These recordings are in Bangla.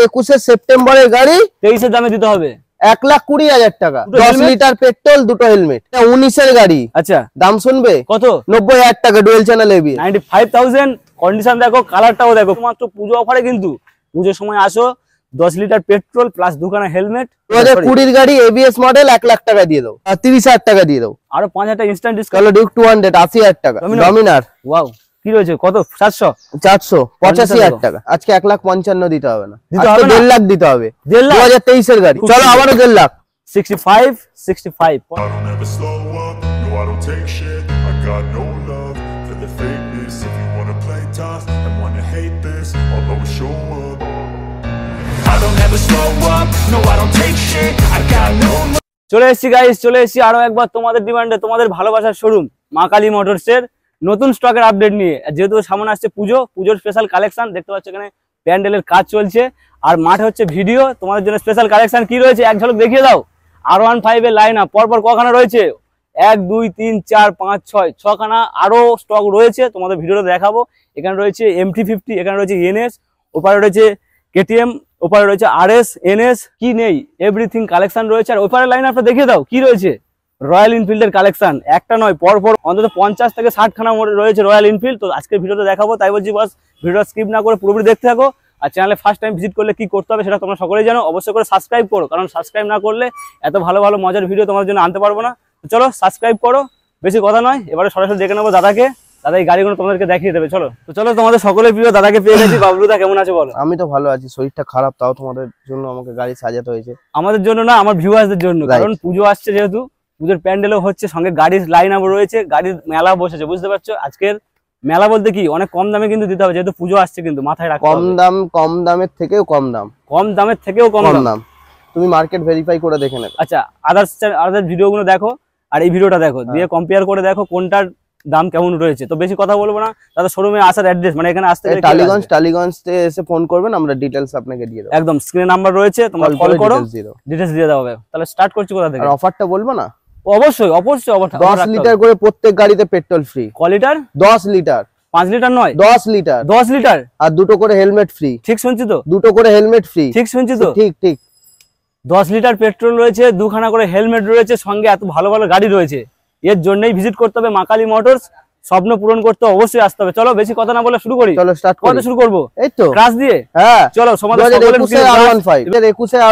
2021 সেপ্টেম্বরের গাড়ি, 23 এর দামে দিতে হবে 1,20,000 টাকা, 10 লিটার পেট্রোল, দুটো হেলমেট। 19 এর গাড়ি। আচ্ছা, দাম শুনবে কত? 90,000 টাকা, ডুয়েল চ্যানেল এবিএস। 95,000। কন্ডিশন দেখো, কালারটাও দেখো, মাত্র পুজো অফারে কিন্তু। পুজোর সময় আসো, 10 লিটার পেট্রোল প্লাস দুখানা হেলমেট। 2020 এর গাড়ি, এবিএস মডেল, 1 লাখ টাকা দিয়ে দাও, 30,000 টাকা দিয়ে দাও। আরো 5,000 টাকা ইনস্ট্যান্ট ডিসকাউন্ট। কালো ডিউক 200, 80,000 টাকা। ডমিনার, ওয়াও, কি রয়েছে? কত? 700, 485,000 টাকা। আজকে 1,55,000 দিতে হবে না, দিতে হবে না, 1.5 লাখ দিতে হবে। 1.5 লাখ 2023 এর গাড়ি। চলো আবারও 1.5 lakh. 65। I don't ever slow up, no I don't take shit. I got no love for the fakeness. If you wanna play tough and wanna hate this, I'll always show up. I don't ever slow up, no I don't take shit. I got no love. চলে এসেছি গাইস, চলে এসেছি আরো একবার তোমাদের ডিমান্ডে, তোমাদের ভালোবাসার শোরুম মা কালী মোটরস এর নতুন স্টকের আপডেট নিয়ে। যেহেতু সামনে আসছে পুজোর স্পেশাল কালেকশন দেখতে পাচ্ছ, এখানে প্যান্ডেলের কাজ চলছে আর মাঠে হচ্ছে ভিডিও। তোমাদের জন্য স্পেশাল কালেকশন কি রয়েছে এক ঝলক দেখিয়ে দাও। R15 এর লাইন আপ পরপর কখানা রয়েছে? 1 2 3 4 5 6 ছখানা আরো স্টক রয়েছে, তোমাদের ভিডিওতে দেখাবো। এখানে রয়েছে MT50, এখানে রয়েছে NS, ওপারে রয়েছে KTM, ওপারে রয়েছে RS, NS, কি নেই এভরিথিং কালেকশন রয়েছে। আর ওপারে লাইন আপটা দেখিয়ে দাও, কি রয়েছে? রয়্যাল এনফিল্ডের কালেকশন, একটা নয় পরপর অন্তত 50 থেকে 60 খানা রয়েছে রয়্যাল এনফিল্ড। তো আজকের ভিডিওতে দেখাবো, তাই বলছি বাস ভিডিওটা স্কিপ না করে পুরোপুরি দেখতে থাকো। আর চ্যানেলে ফার্স্ট টাইম ভিজিট করলে কি করতে হবে সেটা তোমরা সকলেই জানো, অবশ্যই করে সাবস্ক্রাইব করো, কারণ সাবস্ক্রাইব না করলে এত ভালো ভালো মজার ভিডিও তোমার জন্য আনতে পারবো না। তো চলো সাবস্ক্রাইব করো, বেশি কথা নয়, এবারে সরাসরি দেখে নেবো দাদাকে। দাদা এই গাড়িগুলো তোমাদেরকে দেখিয়ে দেবে। চলো তো চলো, তোমাদের সকলের প্রিয় দাদাকে পেয়ে গেছি। বাবলুদা কেমন আছে বলো? আমি তো ভালো আছি, শরীরটা খারাপ, তাও তোমাদের জন্য আমাকে গাড়ি সাজাতে হয়েছে। আমাদের জন্য না, আমার ভিউয়ার্সদের জন্য, কারণ পুজো আসছে, যেহেতু পুজোর প্যান্ডেলও হচ্ছে, সঙ্গে গাড়ির লাইন আপ রয়েছে, গাড়ির মেলা বসেছে, বুঝতে পারছো। আজকের মেলা বলতে কি অনেক কম দামে কিন্তু দিতে হবে, যেহেতু পুজো আসছে, কিন্তু মাথায় রাখতে হবে। কম দামের থেকেও কম দাম, কম দামের থেকেও কম দাম। তুমি মার্কেট ভেরিফাই করে দেখে নেবে। আচ্ছা, আদার্স ভিডিওগুলো দেখো আর এই ভিডিওটা দেখো, দিয়ে কম্পেয়ার করে দেখো কোনটার দাম কেমন রয়েছে। তো বেশি কথা বলবো না, তাদের শোরুমে আসার অ্যাড্রেস, মানে এখানে আসতে টালিগঞ্জ এসে ফোন করবেন, আমরা ডিটেইলস আপনাকে দিয়ে দেব। একদম স্ক্রিনে নাম্বার রয়েছে, তোমরা কল করো, ডিটেইলস দিয়ে দেওয়া হবে। তাহলে স্টার্ট করছি কোথা থেকে? আর অফারটা বলবো না? অবশ্যই 10 লিটার করে প্রত্যেক গাড়িতে পেট্রোল ফ্রি। ক লিটার? 10 লিটার। 5 লিটার নয়, 10 লিটার। 10 লিটার। আর দুটো করে হেলমেট ফ্রি। ঠিক শুনছি তো? দুটো করে হেলমেট ফ্রি। ঠিক শুনছি তো? ঠিক 10 লিটার পেট্রোল রয়েছে, দুখানা করে হেলমেট রয়েছে, সঙ্গে এত ভালো ভালো গাড়ি রয়েছে। এর জন্যই ভিজিট করতে হবে মা কালী মোটরস। স্বপ্ন পূরণ করতে অবশ্যই আসতে হবে। চলো বেশি কথা না বলে শুরু করি। চলো স্টার্ট করি। শুরু করবো এই তো ক্রাশ দিয়ে। হ্যাঁ চলো, সমাধান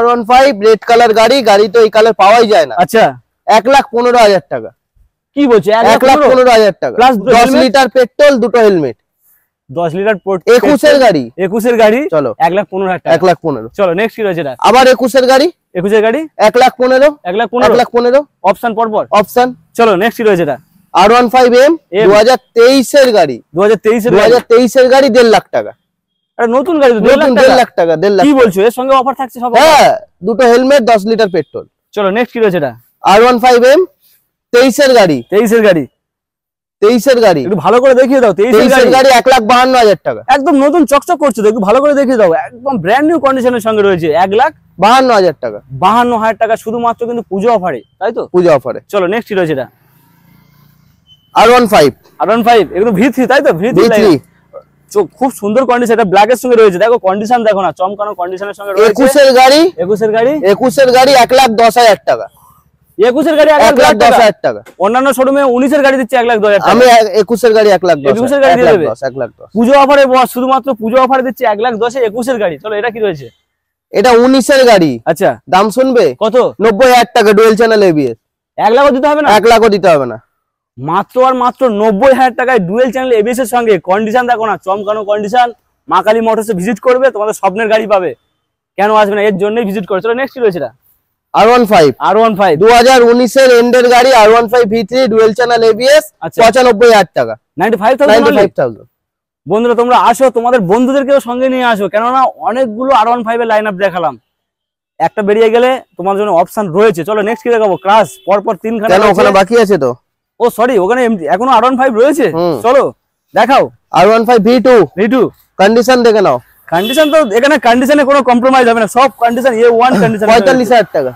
R15 রেড কালার গাড়ি তো এই কালার পাওয়াই যায় না। আচ্ছা, 1,15,000 টাকা। কি বলছে? 1,15,000 টাকা প্লাস 10 লিটার পেট্রোল, দুটো হেলমেট। 10 লিটার 21 এর গাড়ি। 21 এর গাড়ি। চলো 1,15,000 টাকা। 1,15,000। চলো নেক্সট কি রয়েছে? এটা আবার 21 এর গাড়ি। 21 এর গাড়ি 1,15,000। 1,15,000 অপশন পরপর অপশন। চলো নেক্সট কি রয়েছে? এটা R15M 2023 এর গাড়ি। 2023 এর গাড়ি 1.5 লাখ টাকা। এটা নতুন গাড়ি তো, 1.5 লাখ টাকা। 1.5 লাখ। কি বলছো? এর সঙ্গে অফার থাকছে সব? হ্যাঁ, দুটো হেলমেট, 10 লিটার পেট্রোল। চলো নেক্সট কি রয়েছে? এটা R15M 23 এর গাড়ি। 23 এর গাড়ি। 23 এর গাড়ি একটু ভালো করে দেখিয়ে দাও। 23 এর গাড়ি 1,52,000 টাকা। একদম নতুন চকচক করছে তো, একটু ভালো করে দেখিয়ে দাও। একদম ব্র্যান্ড নিউ কন্ডিশনের সঙ্গে রয়েছে। 1,52,000 টাকা। 52,000 টাকা শুধুমাত্র কিন্তু পুজো অফারে, তাই তো? পুজো অফারে। চলো নেক্সট কি রয়েছে? এটা R15 একটু V3, তাই তো? V3 খুব সুন্দর কন্ডিশন, এটা ব্ল্যাক এর সঙ্গে রয়েছে। দেখো কন্ডিশন দেখো না, চমকানো কন্ডিশনের সঙ্গে রয়েছে। 21 এর গাড়ি। 21 এর গাড়ি 1,10,000 টাকা। 21 এর গাড়ি 1,10,000 টাকা। অন্যান্য শোরুমে 19 এর গাড়ি দিচ্ছে 1,10,000 টাকা। আমি 21 এর গাড়ি 1,10,000। 21 এর গাড়ি দিয়ে দেবে 1,10,000 পুজো অফারে, শুধুমাত্র পুজো অফারে দিচ্ছে 1,10,000 21 এর গাড়ি। চলো এটা কি রয়েছে? এটা 19 এর গাড়ি। আচ্ছা, দাম শুনবে কত? 90,000 টাকা, ডুয়েল চ্যানেল এবিএস। 1 লাখও দিতে হবে না? 1 লাখও দিতে হবে না, মাত্র আর মাত্র 90,000 টাকায় ডুয়েল চ্যানেল এবিএস এর সঙ্গে। কন্ডিশন দেখো না, চমকানো কন্ডিশন। মা কালী মোটরসে ভিজিট করবে, তোমাদের স্বপ্নের গাড়ি পাবে, কেন আসবে না? এর জন্যই ভিজিট করে। চলো নেক্সট কি রয়েছে? এটা R15 2019 এর এন্ডের গাড়ি। R15 V3 dual channel ABS. 95,000 টাকা। 95,000। বন্ধুরা তোমরা আসো, তোমাদের বন্ধুদেরকেও সঙ্গে নিয়ে আসো, কেননা অনেকগুলো R15 এর লাইন আপ দেখালাম, একটা বেরিয়ে গেলে তোমার জন্য অপশন রয়েছে। চলো নেক্সট কি দেখাবো? ক্লাস পরপর 3 খানা। কেন ওখানে বাকি আছে তো? ও সরি, ওখানে এখনো R15 রয়েছে। চলো দেখাও। R15 V2 কন্ডিশন দেখে নাও। কন্ডিশন তো এখানে কন্ডিশনে কোনো কম্প্রোমাইজ হবে না, সব কন্ডিশন A1 কন্ডিশন। 45,000 টাকা।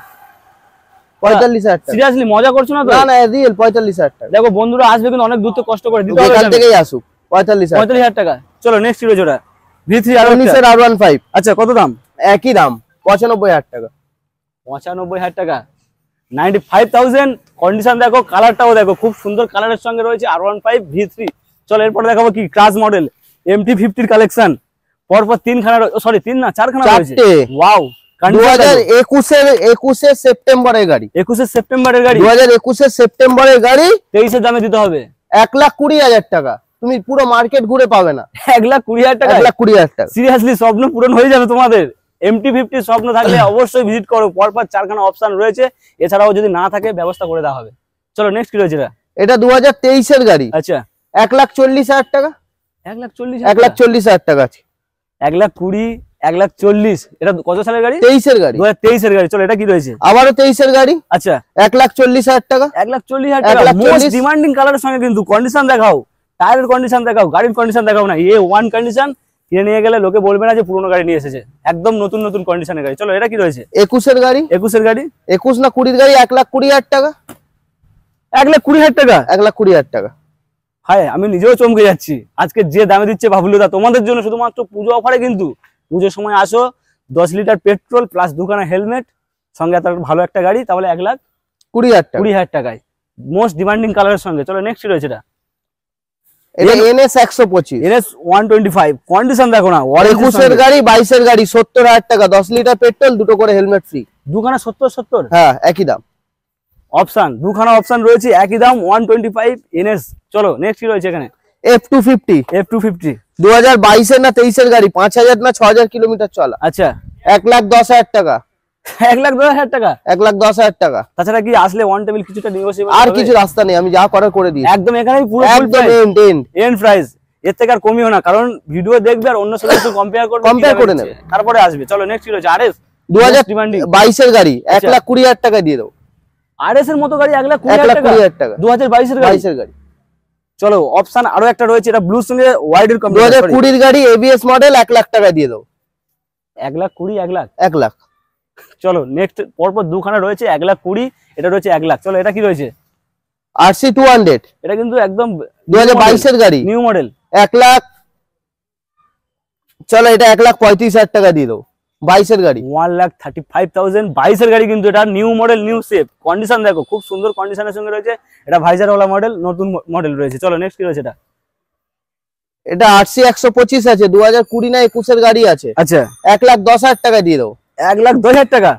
45,000 টাকা। সিরিয়াসলি মজা করছো না তো? না রিয়েল 45,000 টাকা। দেখো বন্ধুরা আসবে কিন্তু অনেক দূর থেকে কষ্ট করে দিতে হবে, এখান থেকেই আসুক। 45,000 টাকা। চলো নেক্সট কি রয়েছে? ওটা V3 19 এর R15। আচ্ছা, কত দাম? একই দাম 95,000 টাকা। 95,000 টাকা, 95,000। কন্ডিশন দেখো, কালারটাও দেখো, খুব সুন্দর কালারের সঙ্গে রয়েছে R15 V3। চলো এরপর দেখাবো কি ক্রাশ মডেল MT50 কালেকশন। পরপর তিন না চারখানা রয়েছে। ওয়াও, 2021 সেপ্টেম্বরের গাড়ি, 21 সেপ্টেম্বরের গাড়ি, 2021 সেপ্টেম্বরের গাড়ি। 23 দামে দিতে হবে। 1,20,000 টাকা, তুমি পুরো মার্কেট ঘুরে পাবে না। 1,20,000 টাকা, 1,20,000 টাকা। সিরিয়াসলি স্বপ্ন পূরণ হয়ে যাবে তোমাদের। MT50 স্বপ্ন থাকলে অবশ্যই ভিজিট করো। পরপর চারখানা অপশন রয়েছে, এছাড়াও যদি না থাকে ব্যবস্থা করে দেওয়া হবে। চলো নেক্সট কি রয়েছে? এটা 2023 এর গাড়ি। আচ্ছা, 1,40,000 টাকা। 1,40,000 টাকা আছে। 1,20,000, 1,40,000। এটা কত সালের গাড়ি? 23 এর গাড়ি, 2023 এর গাড়ি। চলো এটা কি রয়েছে? আবারও 23 এর গাড়ি। আচ্ছা, 1,40,000 টাকা। 1,40,000 টাকা। মোস্ট ডিমান্ডিং কালারের সঙ্গে কিন্তু। কন্ডিশন দেখাও, টায়ারের কন্ডিশন দেখাও, গাড়ির কন্ডিশন দেখাও না। A1 কন্ডিশন, কিনে নিয়ে গেলে লোকে বলবে না যে পুরনো গাড়ি নিয়ে এসেছে। একদম নতুন নতুন কন্ডিশনের গাড়ি। চলো এটা কি রয়েছে? 21 এর গাড়ি। 21 এর গাড়ি, 21 না 20 এর গাড়ি। 1,20,000 টাকা। 1,20,000 টাকা, 1,20,000 টাকা। হায়, আমি নিজেও চমকে যাচ্ছি। আজকে যে দামে দিচ্ছে বাবুলুদা তোমাদের জন্য, শুধুমাত্র পুজো অফারে কিন্তু। পুজোর সময় আসো, 10 লিটার পেট্রোল প্লাস দুখানা হেলমেট, সঙ্গে এত ভালো একটা গাড়ি, তাহলে 1,20,000 টাকা। 20,000 টাকায় মোস্ট ডিমান্ডিং কালারের সঙ্গে। চলো নেক্সট রয়েছে এটা NS 125, NS 125। কন্ডিশন দেখো না, 21 এর গাড়ি, 22 এর গাড়ি, 70,000 টাকা, 10 লিটার পেট্রোল, দুটো করে হেলমেট ফ্রি, দুখানা 70। হ্যাঁ একই দাম। অপশন, দুখানা অপশন রয়েছে, একই দাম, 125 NS। চলো নেক্সট কি রয়েছে এখানে? F250, 2022 এর না 23 এর গাড়ি, 5,000 না 6,000 কিলোমিটার চলা। আচ্ছা, 1,10,000 টাকা। 1,10,000 টাকা, 1,10,000 টাকা। তাছাড়া কি আসলে ওয়ান টেবিল কিছুটা নেগোশিয়েবল? আর কিছু রাস্তা নেই, আমি যা করার করে দিই। একদম এখানেই পুরো এন্ড প্রাইস, এর থেকে আর কমিও না, কারণ ভিডিও দেখবে আর অন্য সাথে একটু কম্পেয়ার করে নেবে, তারপরে আসবে। চলো নেক্সট কি রয়েছে? RS 2022 এর গাড়ি, 1,20,000 টাকা দিয়ে দাও। RS এর মতো গাড়ি 1,20,000 টাকা, 2022 এর গাড়ি। চলো অপশন আরো একটা রয়েছে, এটা ব্লুর সঙ্গে হোয়াইট এর কম্বিনেশন। 2020 এর গাড়ি, ABS মডেল, 1,00,000 টাকা দিয়ে দাও। 1,20,000, 1 লাখ। চলো নেক্সট, পরপর দুখানা রয়েছে, 1,20,000, এটা রয়েছে 1,00,000। চলো এটা কি রয়েছে? RC 200, এটা কিন্তু একদম 2022 এর গাড়ি, নিউ মডেল, 1,00,000। চলো এটা 1,35,000 টাকা দিয়ে দাও। 22 এর গাড়ি, 1,35,000, 22 এর গাড়ি কিন্তু। এটা new model, new shape, condition দেখো, খুব সুন্দর কন্ডিশনের সঙ্গে রয়েছে। এটা ভাইজার ওয়ালা মডেল, নতুন মডেল রয়েছে। চলো নেক্সট কি রয়েছে? এটা RC 125 আছে, 2020 না 21 এর গাড়ি আছে। আচ্ছা, 1,10,000 টাকা দিয়ে দাও। 1,10,000 টাকা।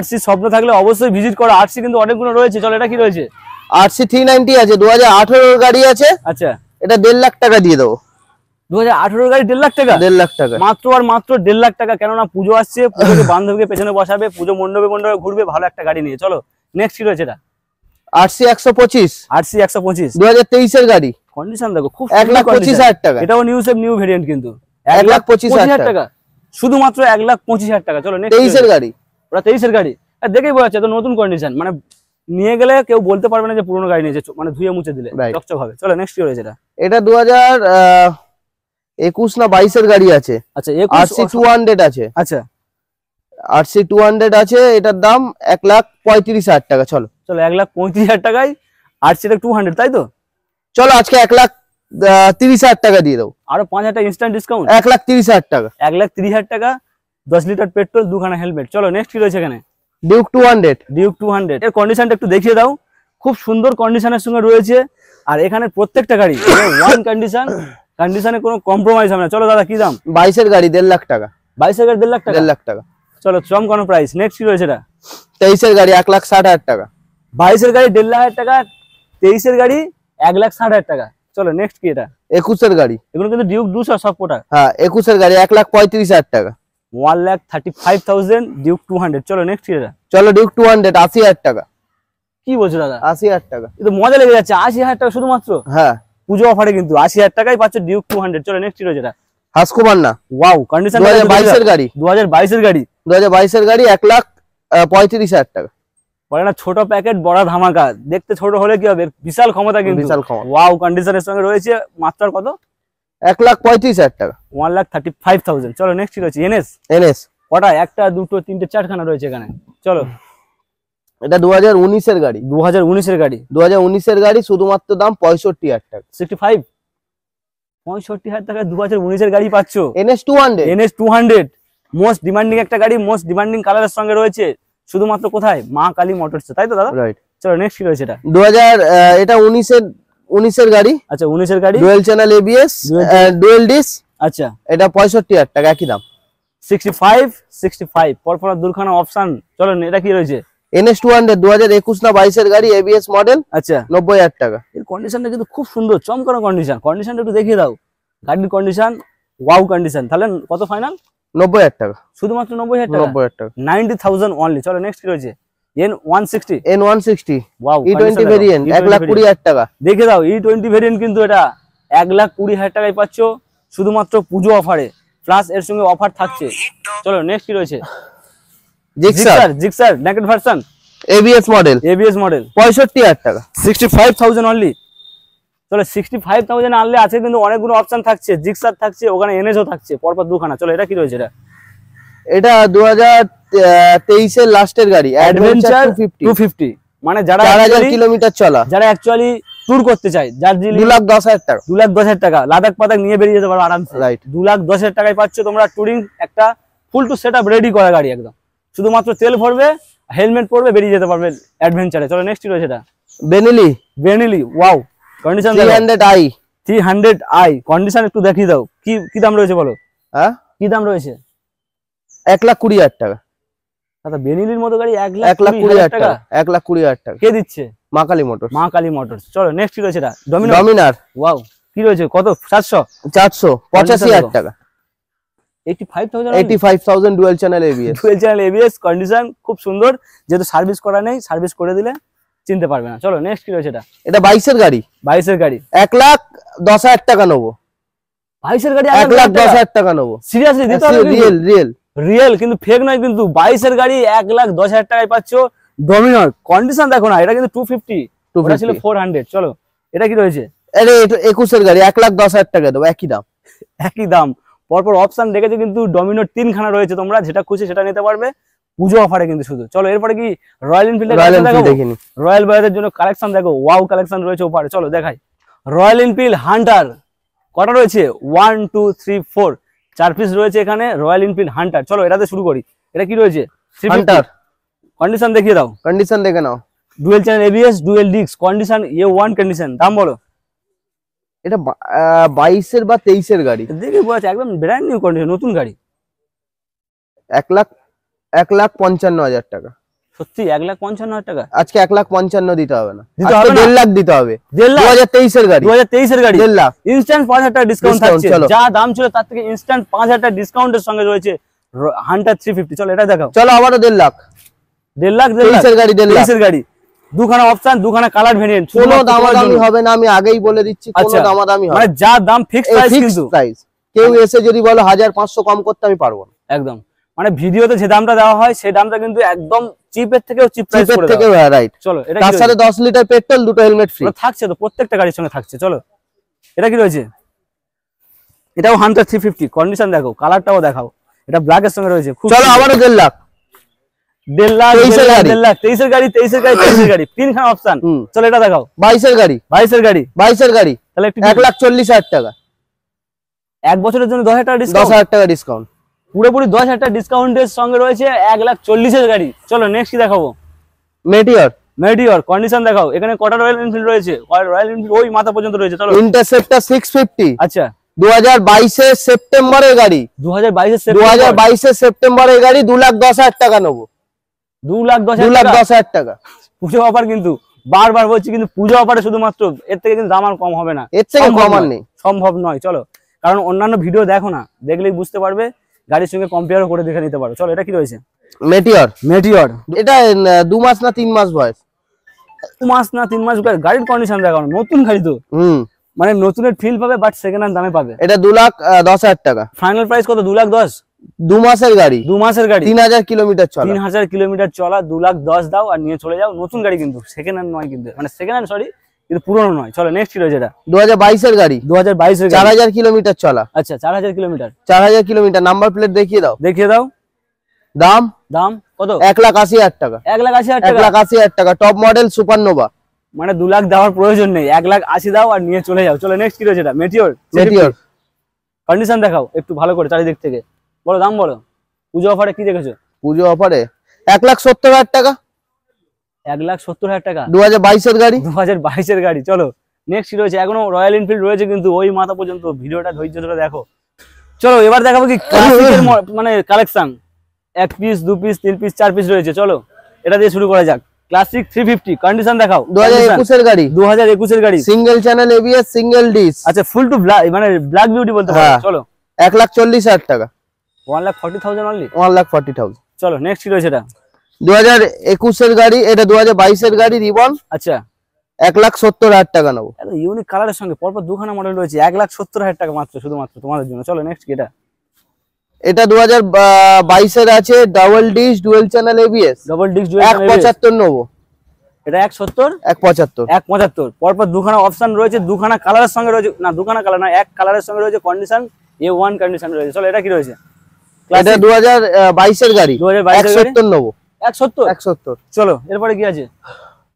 RC স্বপ্ন থাকলে অবশ্যই ভিজিট করো, RC কিন্তু অনেকগুলো রয়েছে। চলো এটা কি রয়েছে? RC 390 আছে, 2018 এর গাড়ি আছে। আচ্ছা, এটা 1,50,000 টাকা দিয়ে দাও। 2018 গাড়ি, 1,50,000 টাকা, 1,50,000 টাকা, মাত্র আর মাত্র 1,50,000 টাকা। কেননা পুজো আসছে, পুজোকে বান্ধবীকে পেছনে বসাবে, পুজো মণ্ডপে ঘুরবে, ভালো একটা গাড়ি নিয়ে। চলো নেক্সট কি রয়েছে? এটা RC 125, RC 125, 2023 এর গাড়ি, কন্ডিশন দেখো, খুব 1,25,000 টাকা। এটাও নিউ শেপ, নিউ ভেরিয়েন্ট কিন্তু। 1,25,000 টাকা, শুধুমাত্র 1,25,000 টাকা। চলো নেক্সট, 23 এর গাড়ি, ওটা 23 এর গাড়ি। দেখেই বোঝা যাচ্ছে তো নতুন কন্ডিশন, মানে নিয়ে গেলে কেউ বলতে পারবে না যে পুরনো গাড়ি নিয়েছে, মানে ধুয়ে মুছে দিলে চকচক হবে। চলো নেক্সট কি রয়েছে? এটা 2021 না 22 এর গাড়ি আছে। আচ্ছা, RC 200 আছে। আচ্ছা, RC 200 আছে, এটার দাম 1,35,000 টাকা। চলো 1,35,000 টাকায় RC 200, তাই তো? চলো আজকে 1,30,000 টাকা দিয়ে দাও। আরো 5,000 টাকা ইনস্ট্যান্ট ডিসকাউন্ট, 1,30,000 টাকা। 1,30,000 টাকা, 10 লিটার পেট্রোল, দুখানা হেলমেট। চলো নেক্সট কি রয়েছে এখানে? ডিউক 200, এর কন্ডিশনটা একটু দেখিয়ে দাও। খুব সুন্দর কন্ডিশনের সঙ্গে রয়েছে, আর এখানে প্রত্যেকটা গাড়ি ওয়ান কন্ডিশনে কোনো কম্প্রোমাইজ হবে না। চলো দাদা কি দাম? 22 এর গাড়ি, 1,50,000 টাকা। 22 এর গাড়ি, 1,50,000 টাকা। চলো চমকানো প্রাইস। নেক্সট কি রয়েছে? এটা 23 এর গাড়ি, 1,60,000 টাকা। 22 এর গাড়ি 1,50,000 টাকা, 23 এর গাড়ি 1,60,000 টাকা। চলো নেক্সট কি? এটা 21 এর গাড়ি, এগুলো কিন্তু ডিউক 200 সব কোটা। হ্যাঁ 21 এর গাড়ি, 1,35,000 টাকা। 1,35,000 ডিউক 200। চলো নেক্সট কি? এটা চলো ডিউক 200, 80,000 টাকা। কি বলছো দাদা? 80,000 টাকা, এটা মজা লেগে যাচ্ছে। 80,000 টাকা শুধুমাত্র, হ্যাঁ পুজো অফারে কিন্তু 80,000 টাকায় পাচ্ছ ডিউক 200। চলো নেক্সট কি রয়েছে? এটা হাসকুমার না, ওয়াও কন্ডিশন, 2022 এর গাড়ি, 2022 এর গাড়ি, 2022 এর গাড়ি, 1,35,000 টাকা। বলে না ছোট প্যাকেট বড় ধামাকা, দেখতে ছোট হলে কি হবে, বিশাল ক্ষমতা কিন্তু, বিশাল ক্ষমতা। ওয়াও কন্ডিশনের সঙ্গে রয়েছে। মাত্র কত? 1,35,000 টাকা, 1,35,000। চলো নেক্সট কি রয়েছে? NS কটা? একটা, দুটো, তিনটে, চারখানা রয়েছে এখানে। চলো এটা 2019 এর গাড়ি, 2019 এর গাড়ি, 2019 এর গাড়ি, শুধুমাত্র দাম 65,000 টাকা। 65,000 টাকায় 2019 এর গাড়ি পাচ্ছ। NS 200, NS 200 মোস্ট ডিমান্ডিং একটা গাড়ি, মোস্ট ডিমান্ডিং কালারের সঙ্গে রয়েছে শুধুমাত্র কোথায়? মা কালী মোটরস, তাই তো দাদা? রাইট। চলো নেক্সট কি রয়েছে এটা? 2000 এটা 19 এর গাড়ি। আচ্ছা 19 এর গাড়ি, dual channel ABS, dual disc. আচ্ছা এটা 65,000 টাকা, একই দাম। 65 পরপর দুখানা অপশন। চলো এটা কি রয়েছে? NS 200 2021 না 22 এর গাড়ি, এবিএস মডেল। আচ্ছা 90,000 টাকা। এর কন্ডিশনটা কিন্তু খুব সুন্দর, চমকানো কন্ডিশন। কন্ডিশনটা একটু দেখিয়ে দাও, গাড়ির কন্ডিশন ওয়াও কন্ডিশন। তাহলে কত ফাইনাল? 90,000 টাকা, শুধুমাত্র 90,000 টাকা। 90,000 টাকা, 90,000 অনলি। চলো নেক্সট কি রয়েছে? N160 N160 wow E20 variant, 1,20,000 টাকা। দেখে দাও E20 ভেরিয়েন্ট কিন্তু এটা 1,20,000 টাকায় পাচ্ছ শুধুমাত্র পুজো অফারে, প্লাস এর সঙ্গে অফার থাকছে। চলো নেক্সট কি রয়েছে? Gixxer naked version, ABS model, 65,000 টাকা, 65,000 অনলি। চলো 65,000 আনলে আছে কিন্তু অনেকগুলো অপশন থাকছে, জিক্সার থাকছে, ওখানে এনএসও থাকছে পরপর দুখানা। চলো এটা কি রয়েছে? এটা 2023 এর লাস্টের গাড়ি, অ্যাডভেঞ্চার 250, মানে যারা 4000 কিলোমিটার চলা, যারা অ্যাকচুয়ালি ট্যুর করতে চায়, যার 2,10,000 টাকা, 2,10,000 টাকা লাদাখ পাদাখ নিয়ে বেরিয়ে যেতে পারো আরামসে। রাইট। 2,10,000 টাকায় পাচ্ছ তোমরা ট্যুরিং একটা ফুল টু সেটআপ রেডি করা গাড়ি একদম। শুধুমাত্র তেল ভরবে, হেলমেট পরবে, বেরিয়ে যেতে পারবে অ্যাডভেঞ্চারে। চলো নেক্সট কি রয়েছে? এটা Benelli wow condition 300i condition একটু দেখিয়ে দাও, কি দাম রয়েছে বলো? হ্যাঁ কি দাম রয়েছে? 1,20,000 টাকা। দাদা বেনেলির মতো গাড়ি 1,20,000 টাকা, 1,20,000 টাকা। কে দিচ্ছে? মা কালী মোটরস, মা কালী মোটরস। চলো নেক্সট কি রয়েছে? এটা ডমিনার ওয়াও কি রয়েছে? কত? 485,000 টাকা, 85,000 ডুয়াল চ্যানেল এবিএস, কন্ডিশন খুব সুন্দর। যেহেতু সার্ভিস করা নেই, সার্ভিস করে দিলে চিনতে পারবে না। চলো নেক্সট কি রয়েছে? এটা 22 এর গাড়ি, 1,10,000 টাকা নেবো। 22 এর গাড়ি 1,10,000 টাকা নেবো। সিরিয়াসলি দিতে হবে? রিয়েল কিন্তু ফেক নয় কিন্তু। 22 এর গাড়ি 1,10,000 টাকায় পাচ্ছ ডমিনার। কন্ডিশন দেখো না, এটা কিন্তু 250, ওটা ছিল 400। চলো এটা কি রয়েছে? এটা 21 এর গাড়ি, 1,10,000 টাকা দেবো, একই দাম। পরপর অপশন দেখেছো কিন্তু ডমিনোর 3 খানা রয়েছে, তোমরা যেটা খুশি সেটা নিতে পারবে পুজো অফারে কিন্তু শুধু। চলো এরপরে কি রয়্যাল এনফিল্ড দেখিনি, রয়্যাল বয়েজের জন্য কালেকশন দেখো, ওয়াও কালেকশন রয়েছে ওপারে। চলো দেখাই রয়্যাল এনফিল্ড হান্টার। কটা রয়েছে? 1 2 3 4 4 পিস রয়েছে এখানে রয়্যাল এনফিল্ড হান্টার। চলো এটাতে শুরু করি। এটা কি রয়েছে? হান্টার। কন্ডিশন দেখিয়ে দাও, কন্ডিশন দেখে নাও। Dual channel ABS, dual disc, condition A1 condition. দাম বলো? এটা 22 এর বা 23 এর গাড়ি, দেখে বলছে একদম ব্র্যান্ড নিউ কন্ডিশন, নতুন গাড়ি। 1,55,000 টাকা। সত্যি 1,55,000 টাকা? আজকে 1,55,000 দিতে হবে না, দিতে হবে না, 1.5 লাখ দিতে হবে। 2023 এর গাড়ি, 2023 এর গাড়ি, 1.5 লাখ ইনস্ট্যান্ট 5,000 টাকা ডিসকাউন্ট থাকছে। চলো। যা দাম ছিল তার থেকে ইনস্ট্যান্ট 5,000 টাকা ডিসকাউন্টের সঙ্গে রয়েছে হান্টার 350। চলো এটা দেখাও। চলো আবারও 1.5 লাখ। 1.5 লাখ 23 এর গাড়ি, 23 এর গাড়ি, দুখানা অপশন, দুখানা কালার ভেরিয়েন্ট, কোনো দামাদামি হবে না, আমি আগেই বলে দিচ্ছি, কোনো দামাদামি হবে না, মানে যা দাম ফিক্সড প্রাইস কিন্তু। কেউ এসে যদি বলে 1,500 কম করতে, আমি পারবো না একদম। মানে ভিডিওতে যে দামটা দেওয়া হয় সেই দামটা কিন্তু একদম চিপের থেকেও চিপ প্রাইস করে থেকে, রাইট। চলো এটা তার সাথে 10 লিটার পেট্রোল, দুটো হেলমেট ফ্রি থাকছে তো, প্রত্যেকটা গাড়ির সঙ্গে থাকছে। চলো এটা কি রয়েছে? এটাও হান্টার 350। কন্ডিশন দেখো, কালারটাও দেখাও, এটা ব্ল্যাক এর সঙ্গে রয়েছে। চলো আবারও 1.5 লাখ। 1.5 লাখ 23 এর গাড়ি, 23 এর গাড়ি, 23 এর গাড়ি, 23 এর গাড়ি, তিনখানা অপশন। চলো এটা দেখাও। 22 এর গাড়ি, 22 এর গাড়ি, 22 এর গাড়ি, তাহলে 1,40,000 টাকা। এক বছরের জন্য 10,000 টাকা ডিসকাউন্ট, 10,000 টাকা ডিসকাউন্ট, পুরোপুরি 10,000 টাকা ডিসকাউন্টের সঙ্গে রয়েছে 1,40,000 এর গাড়ি। চলো নেক্সট কি দেখাবো? মেটিওর। কন্ডিশন দেখাও। এখানে কটা রয়্যাল এনফিল্ড রয়েছে? রয়্যাল এনফিল্ড ওই মাথা পর্যন্ত রয়েছে। চলো ইন্টারসেপ্টর 650। আচ্ছা 2022 এর সেপ্টেম্বরের গাড়ি, 2022 এর সেপ্টেম্বরের গাড়ি, 2,10,000 টাকা নেবো। 2,10,000 টাকা পুজো অফার কিন্তু, বারবার বলছি কিন্তু পুজো অফারে শুধুমাত্র, এর থেকে কিন্তু দাম আর কম হবে না, এর থেকে কম আর নেই, সম্ভব নয়। চলো কারণ অন্যান্য ভিডিও দেখো না, দেখলেই বুঝতে পারবে, গাড়ির সঙ্গে কম্পেয়ার করে দেখে নিতে পারো। চলো এটা কি রয়েছে? মেটিওর। এটা 2 মাস না 3 মাস বয়স, 2 মাস না 3 মাস বয়স। গাড়ির কন্ডিশন দেখো, নতুন গাড়ি তো, মানে নতুনের ফিল পাবে, বাট সেকেন্ড হ্যান্ড দামে পাবে। এটা 2,10,000 টাকা। ফাইনাল প্রাইস কত? 2,10,000। 2 মাসের গাড়ি, 2 মাসের গাড়ি, 3,000 কিলোমিটার চলা, 3,000 কিলোমিটার চলা, 2,10,000 দাও আর নিয়ে চলে যাও। নতুন গাড়ি কিন্তু, সেকেন্ড হ্যান্ড নয় কিন্তু, মানে সেকেন্ড হ্যান্ড সরি, কিন্তু পুরনো নয়। চলো নেক্সট কি রয়েছে? এটা 2022 এর গাড়ি, 2022 এর গাড়ি, 4,000 কিলোমিটার চলা। আচ্ছা 4,000 কিলোমিটার, 4,000 কিলোমিটার। নাম্বার প্লেট দেখিয়ে দাও। দাম কত? 1,80,000 টাকা। 1,80,000 টাকা। টপ মডেল সুপারনোভা, মানে 2 লাখ দেওয়ার প্রয়োজন নেই, 1,80,000 দাও আর নিয়ে চলে যাও। চলো নেক্সট কি রয়েছে? এটা মেটিওর। মেটিওর। কন্ডিশন দেখাও একটু ভালো করে চারিদিক থেকে, বলো দাম বলো। পুজো অফারে কি দেখেছো? পুজো অফারে 1,70,000 টাকা, 1,70,000 টাকা, 2022 এর গাড়ি। 2022 এর গাড়ি। চলো নেক্সট কি রয়েছে? এখনো রয়্যাল এনফিল্ড রয়েছে কিন্তু ওই মাথা পর্যন্ত, ভিডিওটা ধৈর্য ধরে দেখো। চলো এবার দেখাবো কি ক্লাসিকের মানে collection, 1 piece 2 piece 3 piece 4 piece রয়েছে। চলো এটা দিয়ে শুরু করা যাক। ক্লাসিক 350 কন্ডিশন দেখাও। 2021 এর গাড়ি, 2021 এর গাড়ি, single channel ABS, single dish. আচ্ছা ফুল টু ব্ল্যাক মানে ব্ল্যাক বিউটি বলতে পারো। চলো 1,40,000 টাকা, 1,40,000 অনলি, 1,40,000। চলো নেক্সট কি রয়েছে? এটা 2021 এর গাড়ি, এটা 2022 এর গাড়ি রিবন। আচ্ছা 1,70,000 টাকা নেবো। এত ইউনিক কালারের সঙ্গে পরপর দুখানা মডেল রয়েছে, 1,70,000 টাকা মাত্র, শুধুমাত্র তোমাদের জন্য। চলো নেক্সট কি? এটা 2022 এর আছে, double dish dual channel ABS, double disc dual 1,75 নেবো। এটা 170, 1,75, 175। পরপর দুখানা অপশন রয়েছে, দুখানা কালারের সঙ্গে রয়েছে, না দুখানা কালার না, এক কালারের সঙ্গে রয়েছে কন্ডিশন A1 কন্ডিশন রয়েছে। চলো এটা কি রয়েছে? এটা 2022 এর গাড়ি, 2022 এর গাড়ি, 1,70 নেবো। 170। চলো এরপরে কি আছে?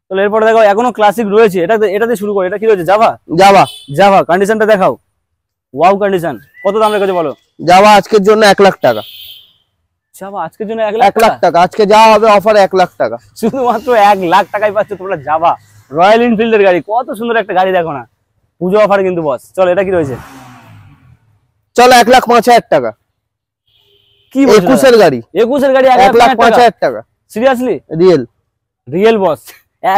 চলো এরপরে দেখো এখনো ক্লাসিক রয়েছে, এটাতে শুরু করে। এটা কি রয়েছে? জাভা কন্ডিশনটা দেখাও। Wow condition. কত দাম রেখেছে বলো? জাভা আজকের জন্য 1,00,000 টাকা। জাভা আজকের জন্য 1,00,000 টাকা, আজকে যা হবে অফারে 1,00,000 টাকা। শুধুমাত্র 1,00,000 টাকায় পাচ্ছ তোমরা জাভা রয়্যাল এনফিল্ডের গাড়ি। কত সুন্দর একটা গাড়ি দেখো না, পুজো অফারে কিন্তু বস। চলো এটা কি রয়েছে? চলো 1,05,000 টাকা। কি 21 এর গাড়ি, 21 এর গাড়ি 1,05,000 টাকা। সিরিয়াসলি রিয়েল বস,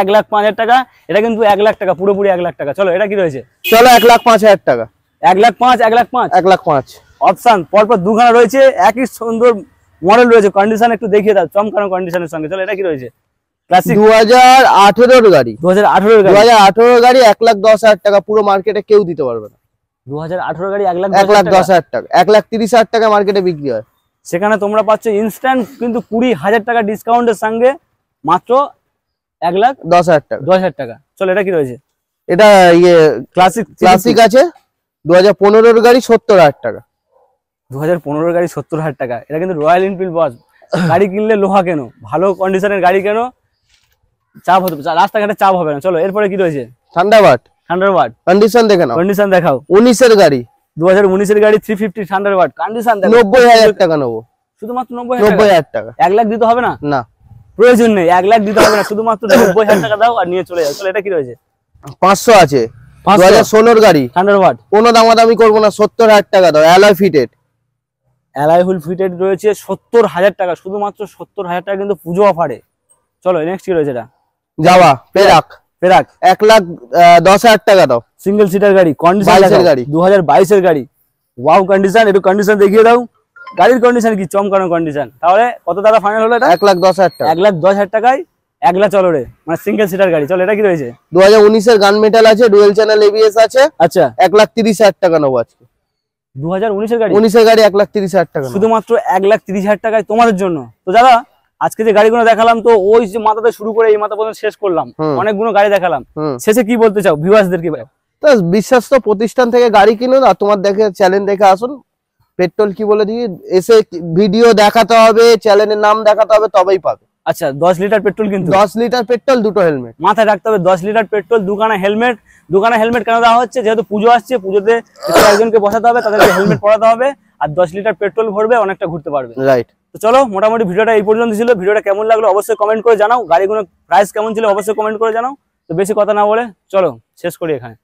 1,05,000 টাকা। এটা কিন্তু 1,00,000 টাকা, পুরোপুরি 1,00,000 টাকা। চলো এটা কি রয়েছে? চলো 1,05,000 টাকা। 1,05,000, 1,05,000, 1,05,000 অপশন পরপর দুখানা রয়েছে, একই সুন্দর মডেল রয়েছে। কন্ডিশন একটু দেখিয়ে দাও, চমকানো কন্ডিশনের সঙ্গে। চলো এটা কি রয়েছে? ক্লাসিক 2018 এর গাড়ি, 2018 এর গাড়ি, 2018 গাড়ি 1,10,000 টাকা। পুরো মার্কেটে কেউ দিতে পারবে না। 2018 গাড়ি 1,10,000 টাকা, 1,30,000 টাকা মার্কেটে বিক্রি হয়। সেখানে তোমরা পাচ্ছ ইনস্ট্যান্ট কিন্তু 20,000 টাকা ডিসকাউন্টের সঙ্গে মাত্র 1,10,000 টাকা, 10,000 টাকা। চলো এটা কি রয়েছে? এটা ক্লাসিক আছে, 2015 এর গাড়ি 70,000 টাকা। 2015 গাড়ি 70,000 টাকা। এটা কিন্তু রয়্যাল এনফিল্ড বস। গাড়ি কিনলে লোহা কেন, ভালো কন্ডিশনের গাড়ি কেন, চাপ হতে রাস্তাঘাটে চাপ হবে না। চলো এরপরে কি রয়েছে? থান্ডারবার্ড কন্ডিশন দেখে নাও। কন্ডিশন দেখাও। 19 এর গাড়ি, 2019 এর গাড়ি 350 থান্ডারবার্ড কন্ডিশন দেখো। 90,000 টাকা নেবো, শুধুমাত্র 90,000 টাকা। 1,00,000 দিতে হবে না, না প্রয়োজন নেই। 1,00,000 দিতে হবে না, শুধুমাত্র 90,000 টাকা দাও আর নিয়ে চলে যাও। চলো এটা কি রয়েছে? 500 আছে, 2016 এর গাড়ি থান্ডারবার্ড। কোনো দামাদামি করবো না, 70,000 টাকা দাও। Alloy fitted, alloy wheel fitted রয়েছে 70,000 টাকা, শুধুমাত্র 70,000 টাকা কিন্তু পুজো অফারে। চলো নেক্সট কি রয়েছে? এটা যাওয়া পেরাক, 1,10,000 টাকা দাও। সিঙ্গেল সিটার গাড়ি, কন্ডিশন গাড়ি, 2022 এর গাড়ি। ওয়াও কন্ডিশন, একটু কন্ডিশন দেখিয়ে দাও। গাড়ির কন্ডিশন কি চমকানো কন্ডিশন। তাহলে কত টাকা ফাইনাল হলো? এটা 1,10,000 টাকা। 1,10,000 টাকায় 1,00,000 চলো রে, মানে সিঙ্গেল সিটার গাড়ি। চলো এটা কি রয়েছে? 2019 এর গান মেটাল আছে, ডুয়েল চ্যানেল এবিএস আছে। আচ্ছা 1,30,000 টাকা নেবো আজকে। 2019 এর গাড়ি, 19 এর গাড়ি 1,30,000 টাকা, শুধুমাত্র 1,30,000 টাকায় তোমাদের জন্য। তো দাদা আজকে যে গাড়িগুলো দেখালাম, তো ওই যে মাথাতে শুরু করে এই মাথা পর্যন্ত শেষ করলাম, অনেকগুলো গাড়ি দেখালাম। শেষে কি বলতে চাও ভিউয়ার্সদেরকে? তো বিশ্বস্ত প্রতিষ্ঠান থেকে গাড়ি কিনুন আর তোমার দেখে চ্যানেল দেখে আসুন। পেট্রোল কি বলে দিই, এসে ভিডিও দেখাতে হবে, চ্যানেলের নাম দেখাতে হবে, তবেই পাবে। আচ্ছা 10 লিটার পেট্রোল, কিন্তু 10 লিটার পেট্রোল, 2টো হেলমেট মাথায় রাখতে হবে। 10 লিটার পেট্রোল, 2খানা হেলমেট। 2খানা হেলমেট কেন দেওয়া হচ্ছে? যেহেতু পুজো আসছে, পুজোতে একজনকে বসাতে হবে, তাদেরকে হেলমেট পরাতে হবে, আর 10 লিটার পেট্রোল ভরবে, অনেকটা ঘুরতে পারবে। রাইট। তো চলো মোটামুটি ভিডিওটা এই পর্যন্ত ছিল। ভিডিওটা কেমন লাগলো অবশ্যই কমেন্ট করে জানাও। গাড়িগুলোর প্রাইস কেমন ছিল অবশ্যই কমেন্ট করে জানাও। তো বেশি কথা না বলে চলো শেষ করি এখানে।